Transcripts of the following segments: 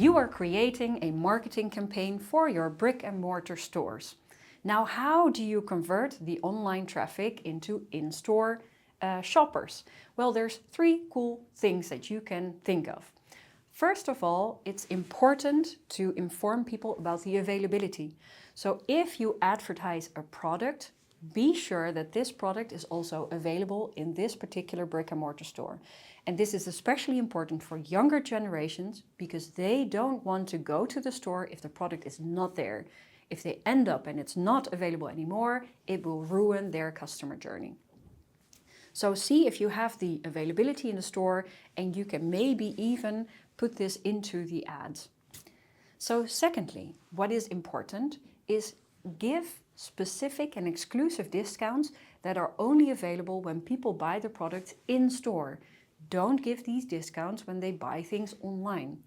You are creating a marketing campaign for your brick and mortar stores. Now, how do you convert the online traffic into in-store shoppers? Well, there's 3 cool things that you can think of. First of all, it's important to inform people about the availability. So if you advertise a product, be sure that this product is also available in this particular brick and mortar store. And this is especially important for younger generations because they don't want to go to the store if the product is not there. If they end up and it's not available anymore, it will ruin their customer journey. So see if you have the availability in the store, and you can maybe even put this into the ads. So secondly, what is important is give specific and exclusive discounts that are only available when people buy the product in store. Don't give these discounts when they buy things online.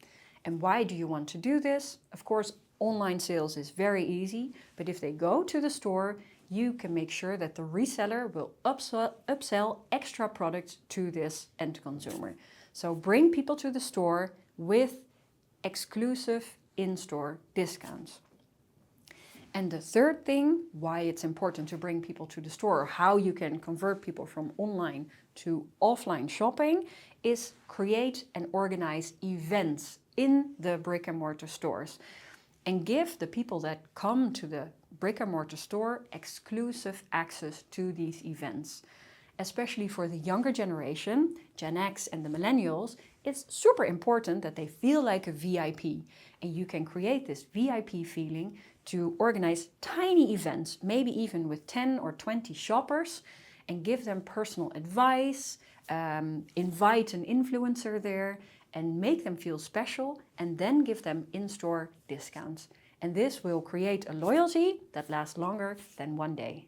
And why do you want to do this? Of course, online sales is very easy, but if they go to the store, you can make sure that the reseller will upsell extra products to this end consumer. So bring people to the store with exclusive in-store discounts. And the third thing, why it's important to bring people to the store, or how you can convert people from online to offline shopping, is create and organize events in the brick and mortar stores. And give the people that come to the brick and mortar store exclusive access to these events. Especially for the younger generation, Gen X and the millennials, it's super important that they feel like a VIP. And you can create this VIP feeling to organize tiny events, maybe even with 10 or 20 shoppers, and give them personal advice, invite an influencer there, and make them feel special, and then give them in-store discounts. And this will create a loyalty that lasts longer than one day.